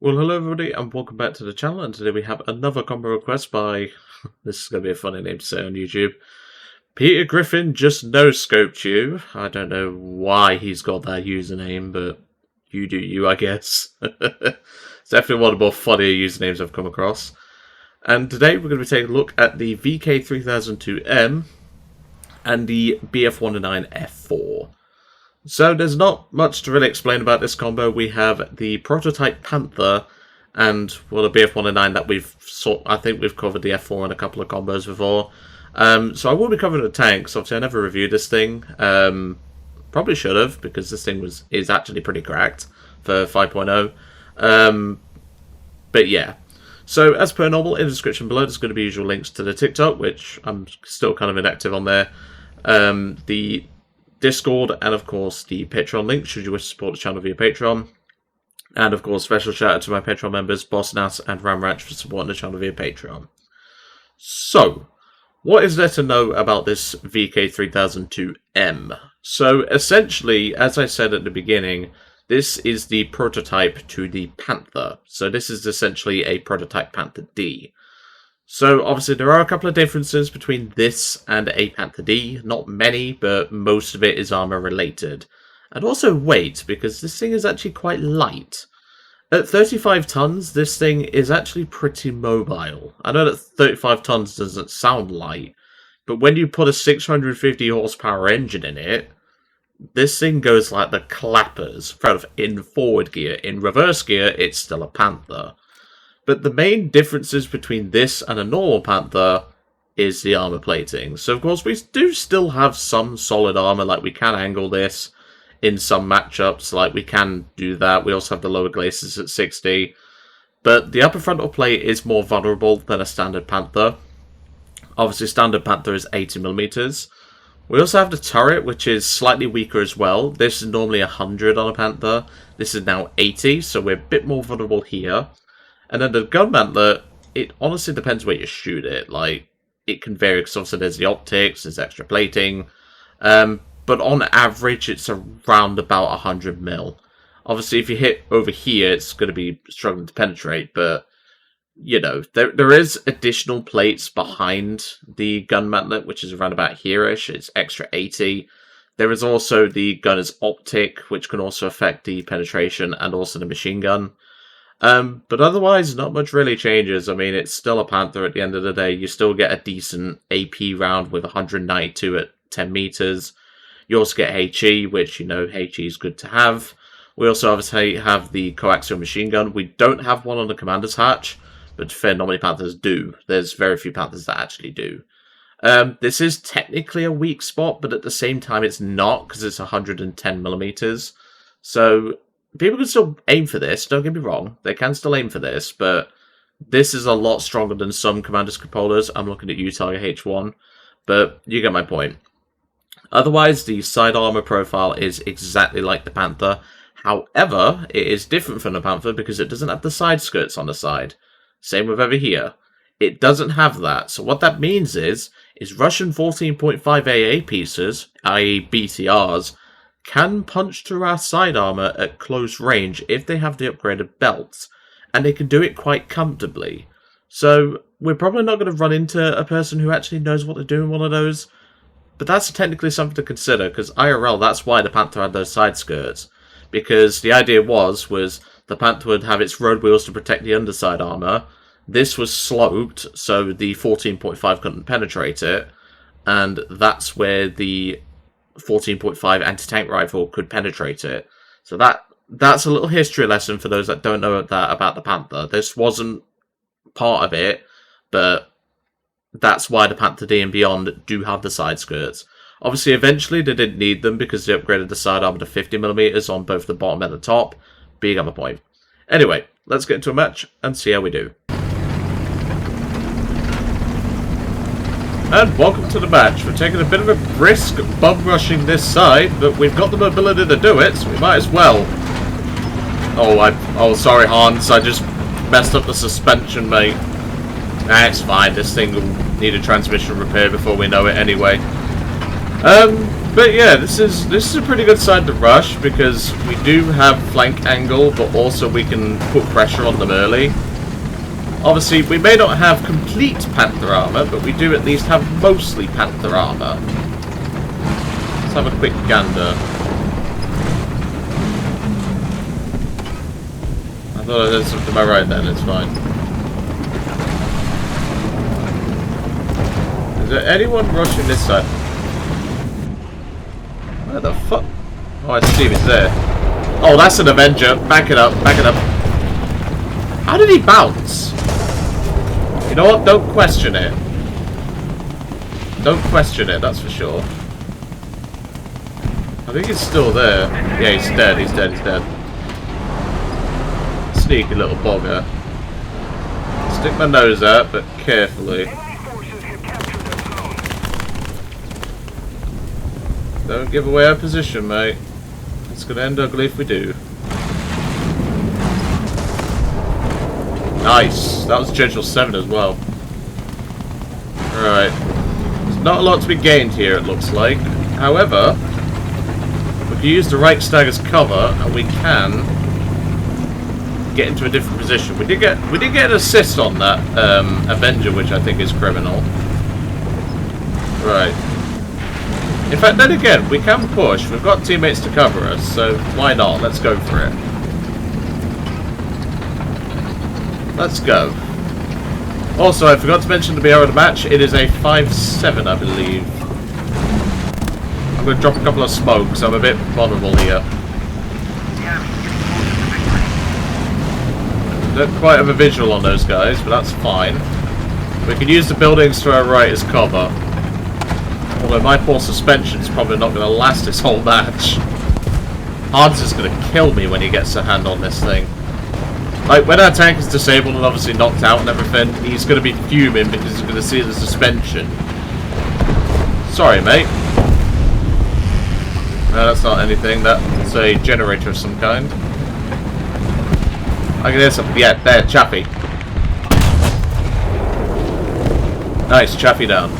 Well, hello everybody, and welcome back to the channel. And today we have another combo request by this is going to be a funny name to say on YouTube. Petergriffinjustnoscopedyou. I don't know why he's got that username, but you do you, I guess. It's definitely one of the more funnier usernames I've come across. And today we're going to be taking a look at the Vk.3002M and the BF-109 F-4. So there's not much to really explain about this combo. We have the prototype Panther and, well, the BF-109 that I think we've covered the F-4 in a couple of combos before. So I will be covering the tanks. Obviously, I never reviewed this thing. Probably should have, because this thing is actually pretty cracked for 5.0. But yeah. So as per normal, in the description below, there's going to be usual links to the TikTok, which I'm still kind of inactive on there. The Discord, and of course the Patreon link should you wish to support the channel via Patreon. And of course, special shout out to my Patreon members Boss Nas and Ramratch for supporting the channel via Patreon. So, what is there to know about this Vk.3002M? So essentially, as I said at the beginning, this is the prototype to the Panther. So this is essentially a prototype Panther D. So, obviously, there are a couple of differences between this and a Panther D. Not many, but most of it is armor-related. And also weight, because this thing is actually quite light. At 35 tons, this thing is actually pretty mobile. I know that 35 tons doesn't sound light, but when you put a 650 horsepower engine in it, this thing goes like the clappers, in forward gear. In reverse gear, it's still a Panther. But the main differences between this and a normal Panther is the armor plating. So, of course, we do still have some solid armor, like we can angle this in some matchups, like we can do that. We also have the lower glacis at 60. But the upper frontal plate is more vulnerable than a standard Panther. Obviously, standard Panther is 80mm. We also have the turret, which is slightly weaker as well. This is normally 100 on a Panther. This is now 80, so we're a bit more vulnerable here. And then the gun mantlet, it honestly depends where you shoot it. Like, it can vary, because obviously there's the optics, there's extra plating. But on average, it's around about 100mm. Obviously, if you hit over here, it's going to be struggling to penetrate. But, you know, there is additional plates behind the gun mantlet, which is around about here-ish. It's extra 80. There is also the gunner's optic, which can also affect the penetration, and also the machine gun. But otherwise, not much really changes. I mean, it's still a Panther at the end of the day. You still get a decent AP round with 192 at 10 meters. You also get HE, which, you know, HE is good to have. We also obviously have the coaxial machine gun. We don't have one on the commander's hatch, but to be fair, not many Panthers do. There's very few Panthers that actually do. This is technically a weak spot, but at the same time, it's not, because it's 110mm. So people can still aim for this, don't get me wrong. They can still aim for this, but this is a lot stronger than some Commander's cupolas. I'm looking at you, Tiger H1, but you get my point. Otherwise, the side armor profile is exactly like the Panther. However, it is different from the Panther because it doesn't have the side skirts on the side. Same with over here. It doesn't have that. So what that means is Russian 14.5 AA pieces, i.e. BTRs, can punch through our side armor at close range if they have the upgraded belts, and they can do it quite comfortably. So we're probably not going to run into a person who actually knows what to do in one of those, but that's technically something to consider, because IRL, that's why the Panther had those side skirts, because the idea was the Panther would have its road wheels to protect the underside armor. This was sloped, so the 14.5 couldn't penetrate it, and that's where the 14.5 anti-tank rifle could penetrate it. So that's a little history lesson for those that don't know that about the Panther. This wasn't part of it, but that's why the Panther D and beyond do have the side skirts. Obviously, eventually they didn't need them because they upgraded the side armor to 50mm on both the bottom and the top. But you got my point. Anyway, let's get into a match and see how we do. And welcome to the match. We're taking a bit of a brisk bum rushing this side, but we've got the mobility to do it, so we might as well. Oh, sorry, Hans. I just messed up the suspension, mate. Nah, it's fine. This thing will need a transmission repair before we know it anyway. But yeah, this is a pretty good side to rush because we do have flank angle, but also we can put pressure on them early. Obviously, we may not have complete Panther armor, but we do at least have mostly Panther armor. Let's have a quick gander. I thought I heard something to my right then, it's fine. Is there anyone rushing this side? Where the fuck? Oh, I see he's there. Oh, that's an Avenger. Back it up, back it up. How did he bounce? You know what? Don't question it. Don't question it, that's for sure. I think he's still there. Yeah, he's dead, he's dead, he's dead. Sneaky little bugger. Stick my nose out, but carefully. Don't give away our position, mate. It's gonna end ugly if we do. Nice. That was General 7 as well. Right. There's not a lot to be gained here, it looks like. However, we can use the Reichstag as cover, and we can get into a different position. We did get an assist on that Avenger, which I think is criminal. Right. In fact, then again, we can push. We've got teammates to cover us, so why not? Let's go for it. Let's go. Also, I forgot to mention the BR of the match. It is a 5-7, I believe. I'm going to drop a couple of smokes. I'm a bit vulnerable here. Don't quite have a visual on those guys, but that's fine. We can use the buildings to our right as cover. Although my poor suspension's probably not going to last this whole match. Hans is going to kill me when he gets a hand on this thing. Like, when our tank is disabled and obviously knocked out and everything, he's going to be fuming because he's going to see the suspension. Sorry, mate. No, that's not anything. That's a generator of some kind. I can hear something. Yeah, there, Chaffee. Nice, Chaffee down.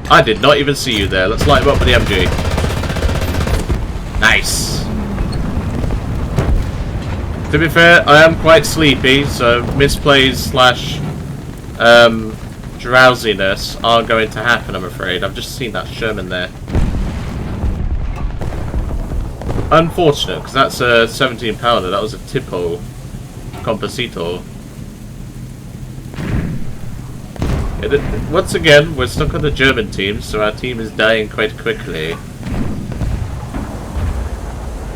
I did not even see you there. Let's light him up with the MG. Nice. To be fair, I am quite sleepy, so misplays slash drowsiness are going to happen, I'm afraid. I've just seen that Sherman there. Unfortunate, because that's a 17 pounder. That was a Tipo Composito. Once again, we're stuck on the German team, so our team is dying quite quickly.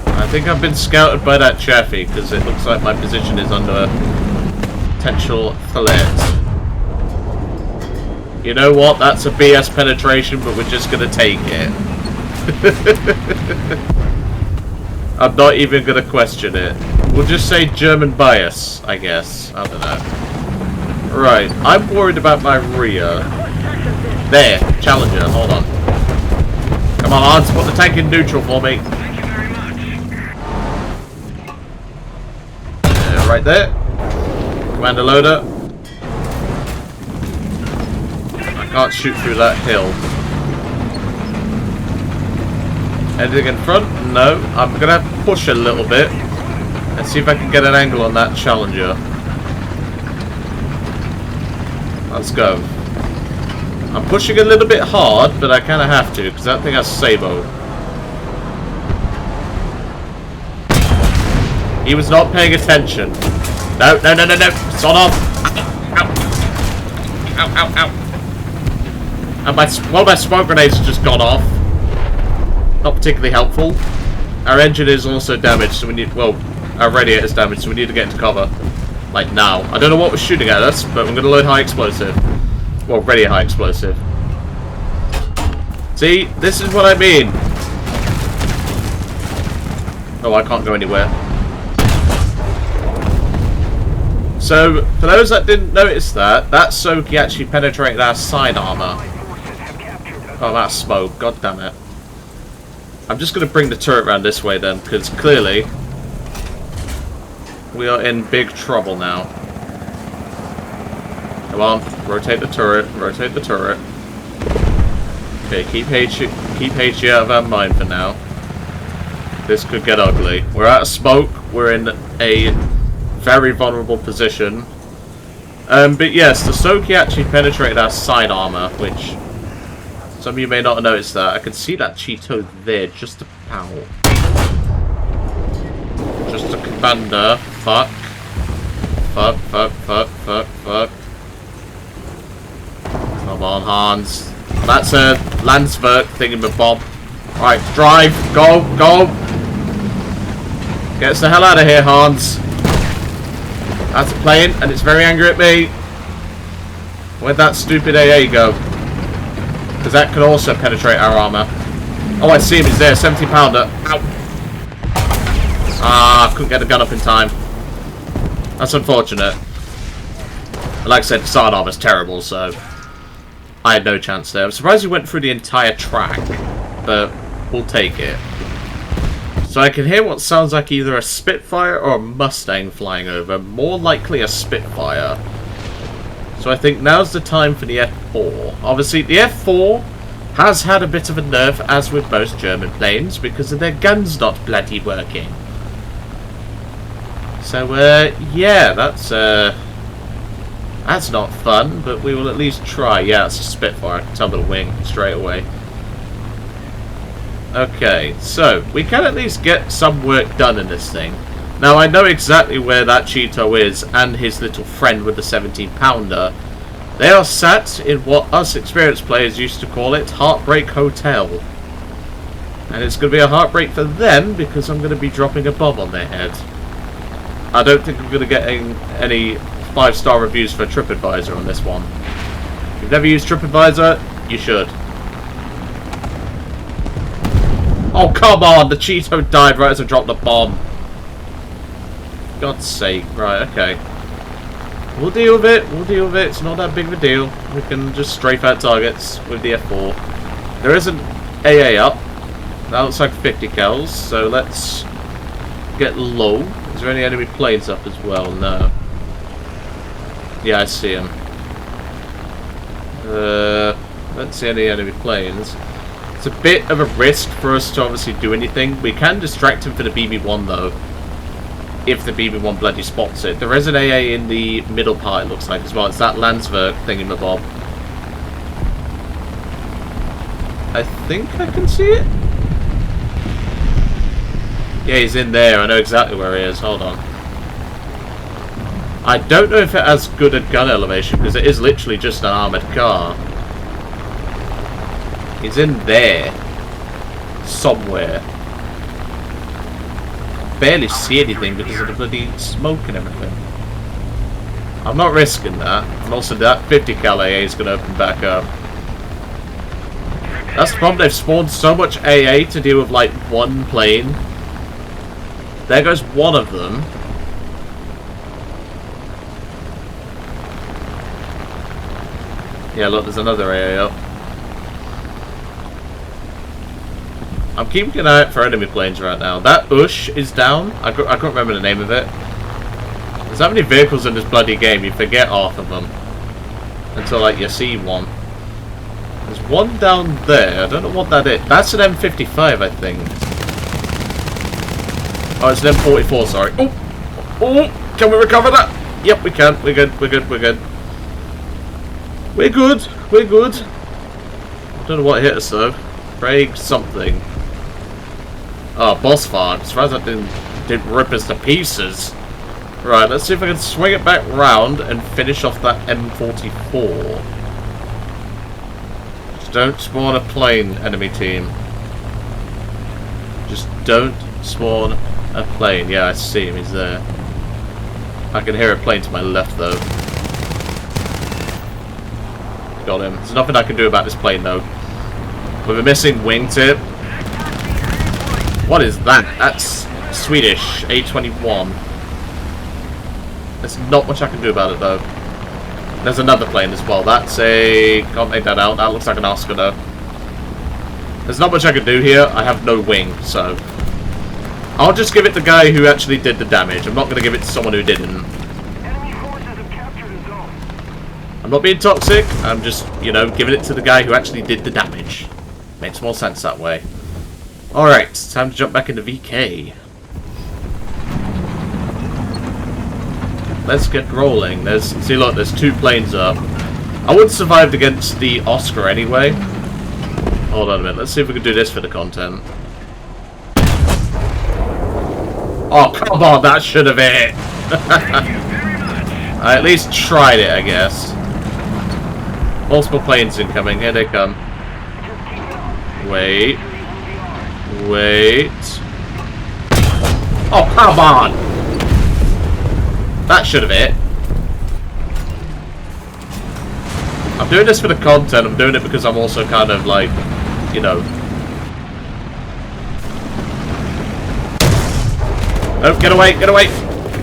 I think I've been scouted by that Chaffee, because it looks like my position is under potential threat. You know what? That's a BS penetration, but we're just going to take it. I'm not even going to question it. We'll just say German bias, I guess. I don't know. Right, I'm worried about my rear. There, Challenger, hold on. Come on, Hans, put the tank in neutral for me. Right there. Commander loader. I can't shoot through that hill. Anything in front? No. I'm going to have to push a little bit and see if I can get an angle on that Challenger. Let's go. I'm pushing a little bit hard, but I kind of have to because that thing has Sabo. He was not paying attention. No, no, no, no, no. It's on off. Ow. Ow, ow, ow. And one of my smoke grenades has just gone off. Not particularly helpful. Our engine is also damaged, so we need... Well, our radiator is damaged, so we need to get into cover. Like now. I don't know what was shooting at us, but I'm going to load high explosive. Well, ready high explosive. See? This is what I mean. Oh, I can't go anywhere. So, for those that didn't notice that Soki actually penetrated our side armor. Oh, that's smoke. God damn it. I'm just going to bring the turret around this way then, because clearly we are in big trouble now. Come on, rotate the turret, rotate the turret. Okay, keep HE out of our mind for now. This could get ugly. We're out of smoke. We're in a very vulnerable position. But yes, the Soki actually penetrated our side armor, which some of you may not have noticed that. I can see that Cheeto there, just about. Just a commander. Fuck. Fuck, fuck, fuck, fuck, fuck. Come on, Hans. That's a Landsberg thingamabob. Right, drive. Go, go. Get us the hell out of here, Hans. That's a plane, and it's very angry at me. Where'd that stupid AA go? Because that could also penetrate our armor. Oh, I see him. He's there. 70-pounder. Ow. Ah, couldn't get the gun up in time. That's unfortunate. But like I said, the side armor's terrible, so I had no chance there. I'm surprised he went through the entire track, but we'll take it. So I can hear what sounds like either a Spitfire or a Mustang flying over. More likely a Spitfire. So I think now's the time for the F-4. Obviously, the F-4 has had a bit of a nerf, as with most German planes, because of their guns not bloody working. So, yeah, that's not fun, but we will at least try. Yeah, it's a Spitfire. I can tell by the wing straight away. Okay, so we can at least get some work done in this thing. Now, I know exactly where that Cheeto is and his little friend with the 17-pounder. They are sat in what us experienced players used to call it, Heartbreak Hotel. And it's going to be a heartbreak for them because I'm going to be dropping a bomb on their head. I don't think I'm going to get any 5-star reviews for TripAdvisor on this one. If you've never used TripAdvisor, you should. Oh, come on! The Cheeto died right as I dropped the bomb. God's sake. Right, okay. We'll deal with it. We'll deal with it. It's not that big of a deal. We can just strafe out targets with the F-4. There is an AA up. That looks like 50 cals, so let's get low. Is there any enemy planes up as well? No. Yeah, I see them. Don't see any enemy planes. It's a bit of a risk for us to obviously do anything. We can distract him for the BB-1 though, if the BB-1 bloody spots it. There is an AA in the middle part, it looks like, as well. It's that Landsberg thingamabob. I think I can see it. Yeah, he's in there. I know exactly where he is. Hold on. I don't know if it has good at gun elevation, because it is literally just an armoured car. He's in there. Somewhere. Barely see anything because of the bloody smoke and everything. I'm not risking that. And also that 50 cal AA is going to open back up. That's the problem. They've spawned so much AA to deal with like one plane. There goes one of them. Yeah, look, there's another AA up. I'm keeping an eye out for enemy planes right now. That Ush is down. I can't remember the name of it. There's that many vehicles in this bloody game, you forget half of them. Until, like, you see one. There's one down there. I don't know what that is. That's an M55, I think. Oh, it's an M44, sorry. Oh! Oh! Can we recover that? Yep, we can. We're good. We're good. We're good. We're good. We're good. I don't know what hit us, though. Craig something. Oh, boss fart. As far as that didn't rip us to pieces. Right, let's see if I can swing it back round and finish off that M44. Just don't spawn a plane, enemy team. Just don't spawn a plane. Yeah, I see him. He's there. I can hear a plane to my left, though. Got him. There's nothing I can do about this plane, though. With a missing wingtip. What is that? That's Swedish. A21. There's not much I can do about it, though. There's another plane as well. That's a... Can't make that out. That looks like an Oscar, though. There's not much I can do here. I have no wing, so... I'll just give it to the guy who actually did the damage. I'm not going to give it to someone who didn't. I'm not being toxic. I'm just, you know, giving it to the guy who actually did the damage. Makes more sense that way. Alright, time to jump back into VK. Let's get rolling. See, look, there's 2 planes up. I would have survived against the Oscar anyway. Hold on a minute. Let's see if we can do this for the content. Oh, come on. That should have hit. I at least tried it, I guess. Multiple planes incoming. Here they come. Wait. Wait. Oh, come on. That should have hit. I'm doing this for the content. I'm doing it because I'm also kind of like, you know. Oh, get away, get away.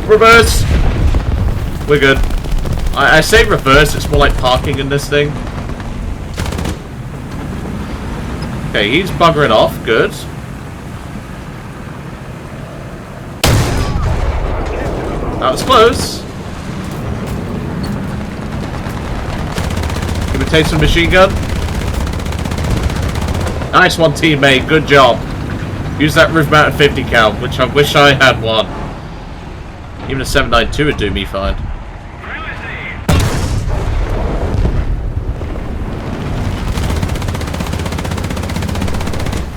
Reverse. We're good. I say reverse, it's more like parking in this thing. Okay, he's buggering off. Good. That was close. Give me take some machine gun. Nice one, teammate. Good job. Use that roof mounted 50 cal, which I wish I had one. Even a 792 would do me fine.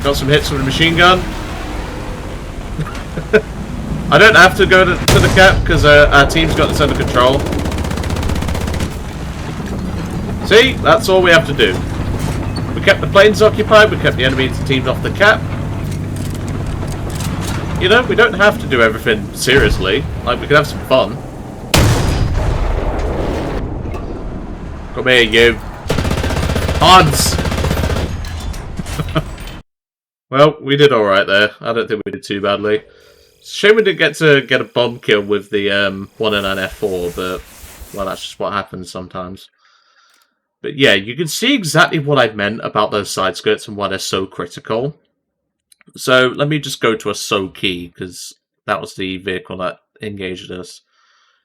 Got some hits with the machine gun. I don't have to go to the cap because our team's got this under control. See? That's all we have to do. We kept the planes occupied, we kept the enemy teams off the cap. You know, we don't have to do everything seriously. Like, we can have some fun. Come here, you. Odds! Well, we did alright there. I don't think we did too badly. Shame we didn't get a bomb kill with the 109 F-4, but, well, that's just what happens sometimes. But yeah, you can see exactly what I meant about those side skirts and why they're so critical. So, let me just go to a SO key, because that was the vehicle that engaged us.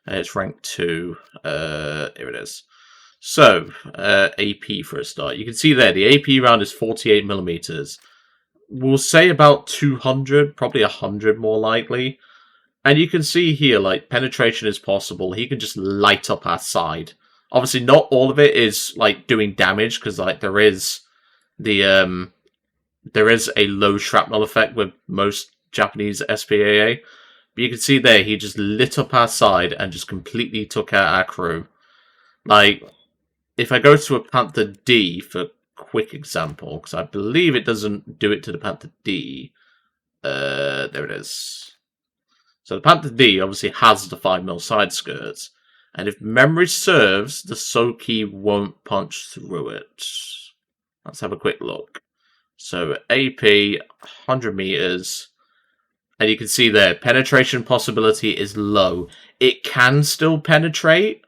It's rank 2. Here it is. So, AP for a start. You can see there, the AP round is 48mm. We'll say about 200, probably 100 more likely. And you can see here, like, penetration is possible. He can just light up our side. Obviously, not all of it is, like, doing damage, because, like, there is the, there is a low shrapnel effect with most Japanese SPAA. But you can see there, he just lit up our side and just completely took out our crew. Like, if I go to a Panther D for quick example, because I believe it doesn't do it to the Panther D. There it is. So the Panther D obviously has the 5mm side skirts, and if memory serves, the SO key won't punch through it. Let's have a quick look. So AP, 100 meters, and you can see there, penetration possibility is low. It can still penetrate,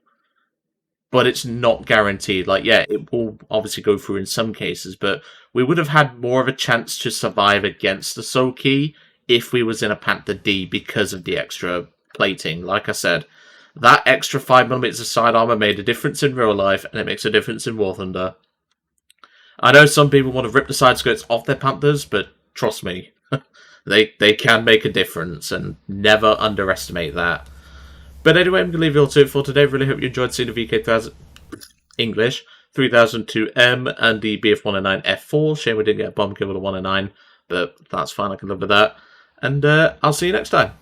but it's not guaranteed. Like, yeah, it will obviously go through in some cases, but we would have had more of a chance to survive against the SO key if we was in a Panther D because of the extra plating. Like I said, that extra 5mm of side armor made a difference in real life, and it makes a difference in War Thunder. I know some people want to rip the side skirts off their Panthers, but trust me, they can make a difference, and never underestimate that. But anyway, I'm going to leave you all to it for today. Really hope you enjoyed seeing the Vk.3002M and the BF-109 F-4. Shame we didn't get a bomb kill with a 109, but that's fine. I can live with that. And I'll see you next time.